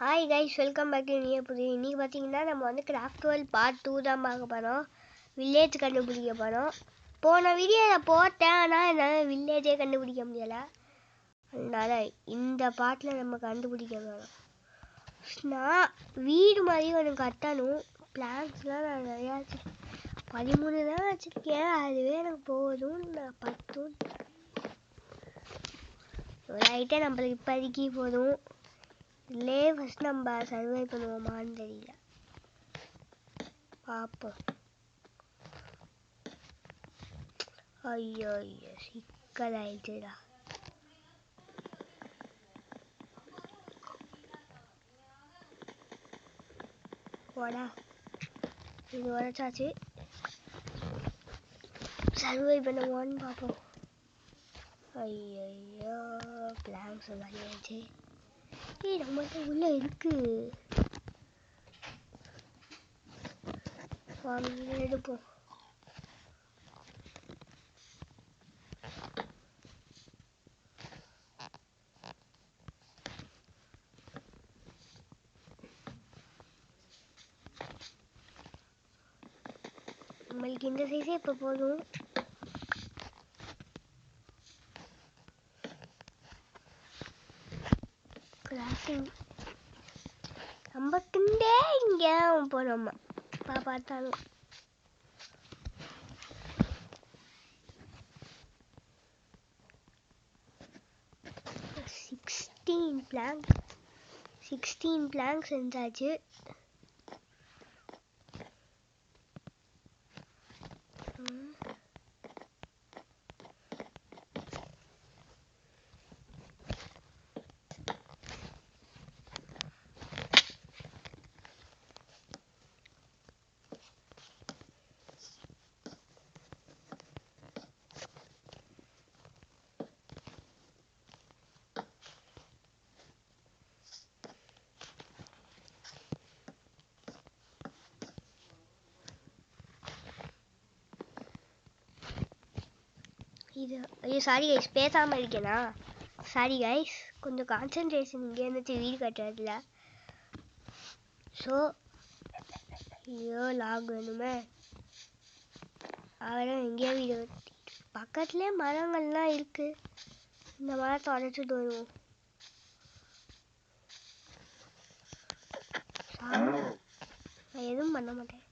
Hi guys, welcome back to new புது. இன்றைக்கி பார்த்தீங்கன்னா நம்ம வந்து கிராஃப்ட் வேர்ல்ட் பார்ட் 2 தான் பார்க்க போகிறோம். வில்லேஜ் கண்டுபிடிக்க போகிறோம். போன வீடியோ நான் போட்டேன், ஆனால் என்னால் வில்லேஜே கண்டுபிடிக்க முடியலை. அதனால் இந்த பார்ட்டில் நம்ம கண்டுபிடிக்க போகிறோம். நான் வீடு மாதிரி ஒன்று கட்டணும். பிளான்ஸ்லாம் நான் நிறையா 13 தான் வச்சுருக்கேன். அதுவே எனக்கு போதும். நான் 10 லைட்டாக நம்மளுக்கு இப்போதைக்கு போதும். இல்லே ஃபஸ்ட் நம்ம சர்வை பண்ணுவோமான்னு தெரியல, பார்ப்போம். ஐயோ சிக்கல் ஆயிடுச்சுடா. போடா, இது உரைச்சாச்சு. சர்வை பண்ணுவோன்னு பார்ப்போம். ஐயோ பிளாங்க்ஸ் நிறையாச்சு. நம்மகிட்ட உள்ள இருக்கு, வாங்க எடுப்போம். நம்மளுக்கு இந்த சைஸே இப்போ போதும். கிராஃப்டிங் நம்மக்குண்டே இங்கே போனோம் பார்த்தாலும். சிக்ஸ்டீன் பிளாங்க் செஞ்சாச்சு. இது ஐயோ சாரி கைஸ், பேசாமல் இருக்கேனா? சாரி கைஸ், கொஞ்சம் கான்சன்ட்ரேஷன் இங்கே இருந்துச்சு வீடு கட்டுறதுல. ஸோ ஐயோ லாக் வேணுமே. அவரும் எங்கேயோ வீடு பக்கத்துலேயே மரங்கள்லாம் இருக்குது. இந்த மரத்தை உடச்சிட்டு வருவோம். நான் எதுவும் பண்ண மாட்டேன்.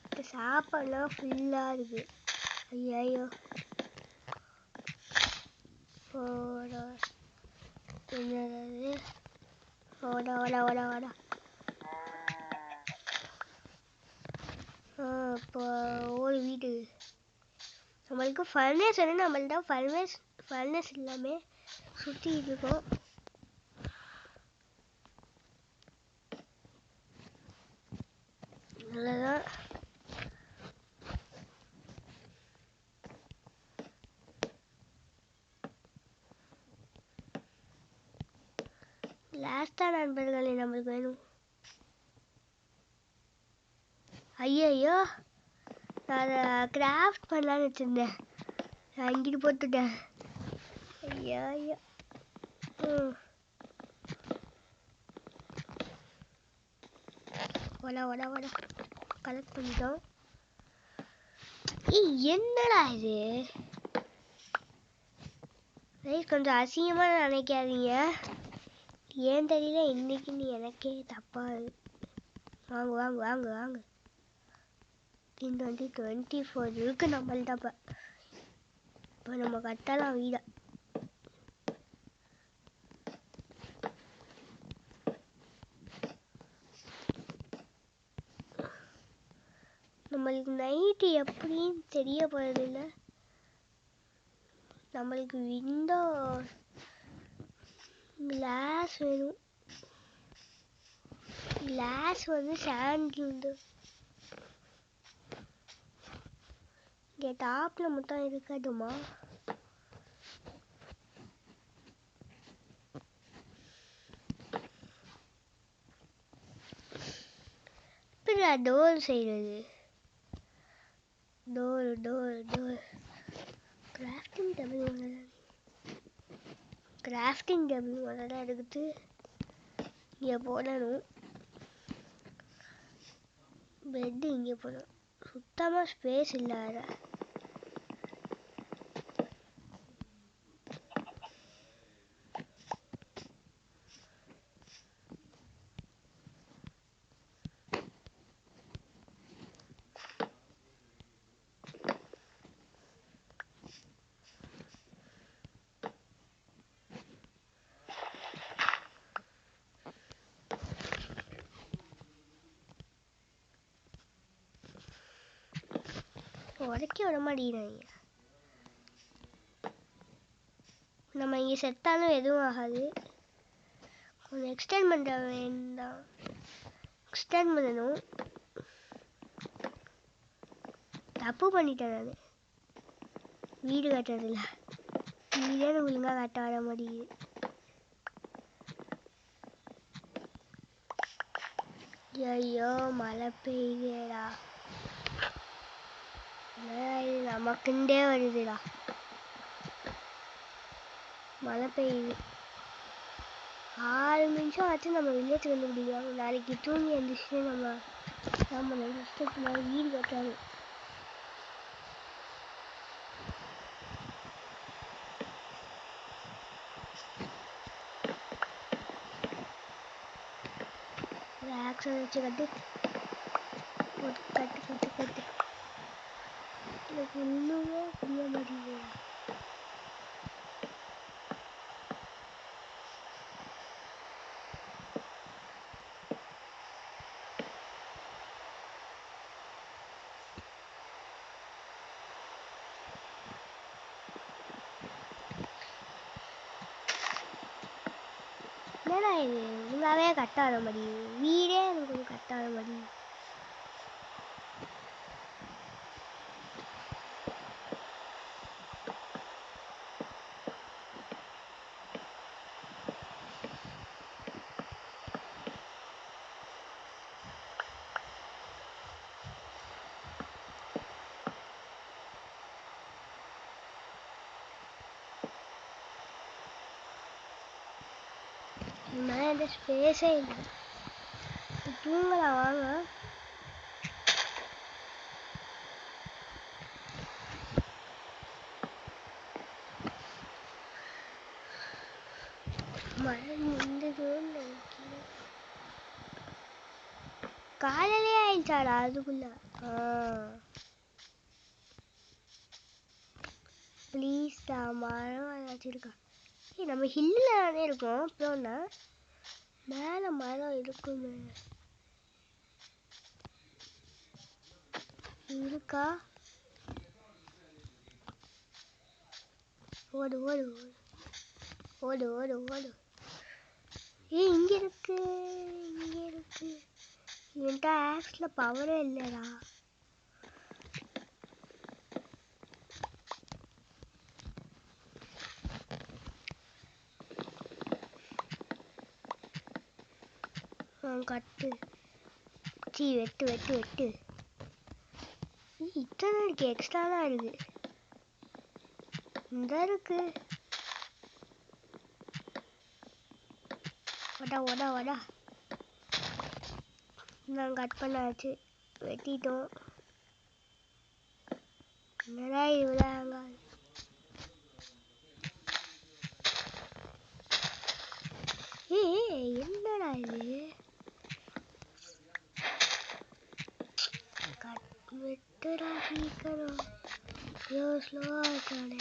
இப்போ சாப்பாடுலாம் ஃபுல்லாக இருக்குது. ஐயோ ஓடா என்னது, ஓடா ஓடா ஓடா ஓடா. இப்போ ஒரு வீடு நம்மளுக்கு ஃபர்னஸ் வேணும். நம்மள்ட்ட ஃபர்னஸ் எல்லாமே சுற்றி இருக்கோம். நல்லதான். லாஸ்ட்டாக நண்பர்களே நம்மளுக்கு வேணும். ஐயோ நான் அதை கிராஃப்ட் பண்ணலான்னு வச்சுருந்தேன், நான் இங்கிட்டு போட்டுட்டேன். ஐயோ ஓடா ஓடா ஓடா கலெக்ட் பண்ணிட்டோம். என்னடா இது கொஞ்சம் அசிங்கமாக நினைக்காதீங்க, ஏன் தெரியல இன்னைக்கு நீ எனக்கே தப்பா. வாங்க வாங்க வாங்க வாங்க. 24 இருக்கு நம்மள்ட்ட. இப்போ நம்ம கட்டலாம் வீடை. நம்மளுக்கு நைட்டு எப்படின்னு தெரிய போறதில்லை. நம்மளுக்கு விண்டோ கிளாஸ் வேணும். கிளாஸ் வந்து சாண்டில் இங்கே டாப்பில் மட்டும் இருக்கட்டுமா? இப்படி டோர் செய்கிறது. டோர் கிராஃப்டிங் டேபிள் முதல்ல எடுத்துட்டு இங்கே போடணும். பெட்டு இங்கே போடணும். சுத்தமாக ஸ்பேஸ் இல்லாத. உடக்க விட மாட்டேங்கிறாங்க. நம்ம இங்கே செத்தாலும் எதுவும் ஆகாது. கொஞ்சம் எக்ஸ்டெண்ட் பண்ண வேண்டாம். எக்ஸ்டெண்ட் பண்ணணும். தப்பு பண்ணிட்டேன் நான். வீடு கட்டுறதில்ல. வீடே ஒழுங்காக கட்ட வர மாட்டேங்குது. ஐயோ மழை பெய்யுதேடா. நமக்குண்டே வருதுடா. மழை பெய்யுது. 6 நிமிஷம் ஆச்சு நம்ம வில்லேஜ் கண்டுபிடிக்கலாம். நாளைக்கு தூங்கி எழுந்திரிச்சு நம்ம இஷ்டத்துல வீடு கட்டாது. ஆக்ஷன் வச்சு கட்டு கட்டு கட்டு கட்டு. எனக்கு இன்னுமே புரிய மாட்டேங்குது. என்னடா இது ஒழுங்காவே கட்டாத மாதிரி. வீடே எனக்கு கொஞ்சம் கட்டாத மாதிரி. மேலே ஸ்பேஸே இல்லை. தூங்கலாம் வாங்க. மழை நின்றுதுன்னு காலையிலே ஆயிடுச்சாடா அதுக்குள்ள. ப்ளீஸ்டா மரம் ஏதாச்சும் இருக்கா? நம்ம ஹில்லில் தானே இருக்கோம். அப்புறம்னா மேலே மரம் இருக்குமே. இருக்கா? ஓடு ஓடு ஓடு ஓடு ஓடு. இங்கே இருக்கு இங்கே இருக்கு. என்கிட்ட ஆக்ஸில் பவரே இல்லைடா. கட்டு வெட்டு வெட்டு வெட்டு. இத்தனை இருக்கு. எக்ஸ்ட்ரா தான் இருக்கு. இந்த இருக்கு. வடா வடா வடா. நான் கட் பண்ணாச்சு. வெட்டிட்டோம். என்னடா இவ்வளோங்க. என்னடா இது? வெட்டுடா சீக்கிரம். ஸ்லோவா இருக்கானே.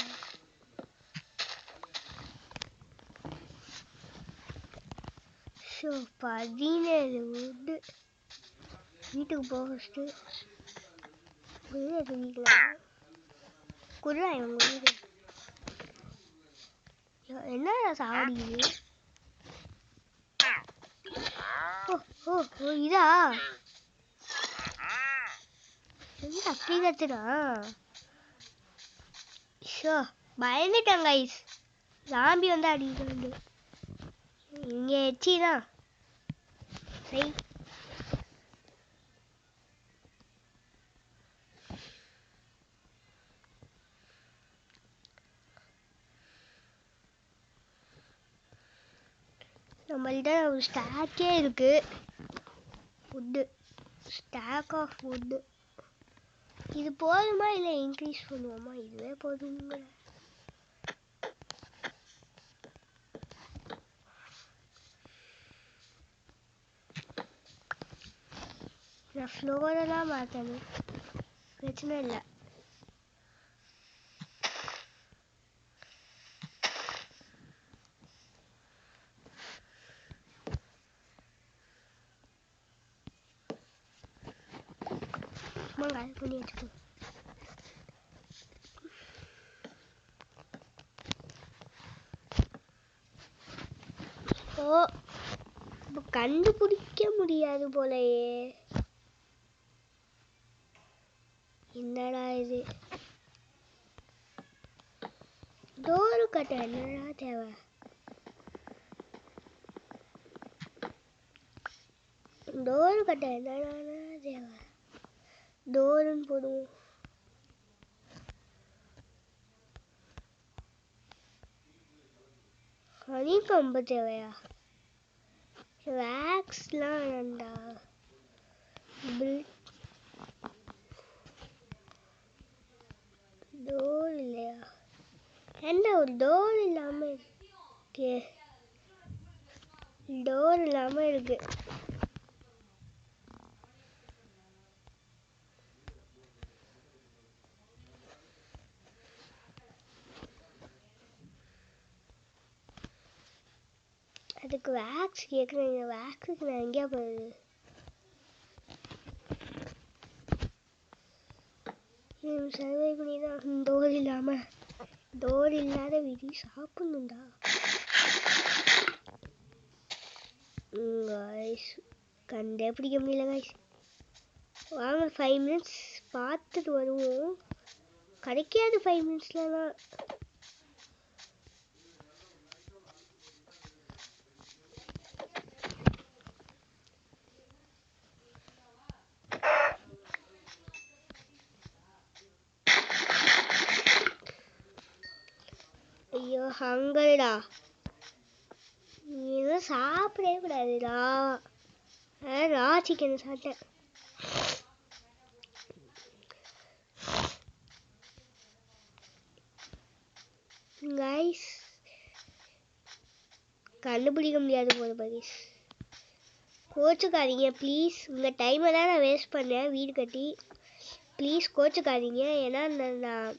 Show 17 wood. வீட்டுக்கு போக ஃபஸ்ட்டு வீடு தூங்கிக்கலாம். குடுறா இவங்க வீடு. என்ன சாவடிக்குது? ஓ ஓ இதா என்ன அப்படி கத்துடா? ஷோ பயந்துட்டேன் கைஸ். ஜாம்பி வந்து அடிக்கிறது. இங்கே எச்சிதான். சரி நம்மள்ட்ட ஒரு ஸ்டாக்கே இருக்கு. Wood stock of wood. இது போதுமா இல்லை இன்க்ரீஸ் பண்ணுவோமா? இதுவே போதுங்க. நான் ஃப்ளோரெல்லாம் மாற்றணும், பிரச்சனை இல்லை. கால் பண்ணி வச்சுக்கோ. ஓ, இப்போ கண்டுபிடிக்க முடியாது போலயே. என்னடா இது? டோரு கட்ட என்னடா தேவை? டோரு கட்ட என்னடா தேவை? டோருன்னு போடுவோம். ஹனி கம்பு தேவையா? வேக்ஸ்லாம் வேண்டா. டோர் இல்லையா? என்ன ஒரு டோர் இல்லாம இருக்கு? டோர் இல்லாம இருக்கு. அதுக்கு வேக்ஸ் கேட்குறீங்க. வேக்ஸுக்கு நான் எங்கேயா போகுது? சர்வை பண்ணி தான் டோர் இல்லாமல். டோர் இல்லாத வீடு சாப்பிடணுண்டா. காய்ஸ் கண்டே பிடிக்க முடியல காய்ஸ். வாங்க 5 minutes பார்த்துட்டு வருவோம். கிடைக்காது 5 minutesலாம். ஐயோ ஹங்கர்டா. நீ எதுவும் சாப்பிடவே கூடாதுடா. ரா சிக்கன் சாப்பிட்டேன். கைஸ் கண்டுபிடிக்க முடியாது போல பகீஸ். கோச்சுக்காதீங்க ப்ளீஸ். உங்கள் டைமை தான் நான் வேஸ்ட் பண்ணேன் வீடு கட்டி. ப்ளீஸ் கோச்சுக்காதீங்க. ஏன்னா நான்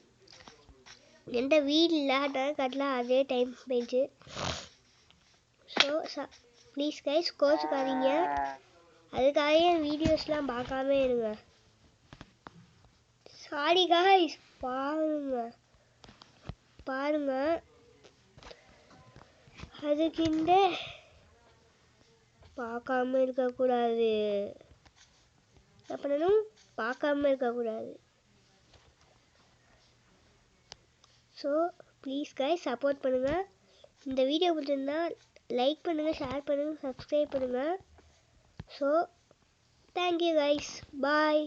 எந்த வீடு இல்லாத கட்டலாம் அதே டைம் போயிடுச்சு. ஸோ ப்ளீஸ் கைஸ் கோச்சுக்காதீங்க. அதுக்காக என் வீடியோஸ்லாம் பார்க்காம இருங்க. Sorry guys. பாருங்க அதுக்கிண்ட பார்க்காம இருக்கக்கூடாது. என்ன பண்ணணும்? பார்க்காம இருக்கக்கூடாது. ஸோ ப்ளீஸ் கைஸ் சப்போர்ட் பண்ணுங்கள். இந்த வீடியோ பிடிச்சிருந்தா லைக் பண்ணுங்கள், ஷேர் பண்ணுங்கள், சப்ஸ்கிரைப் பண்ணுங்கள். So thank you guys. பாய்.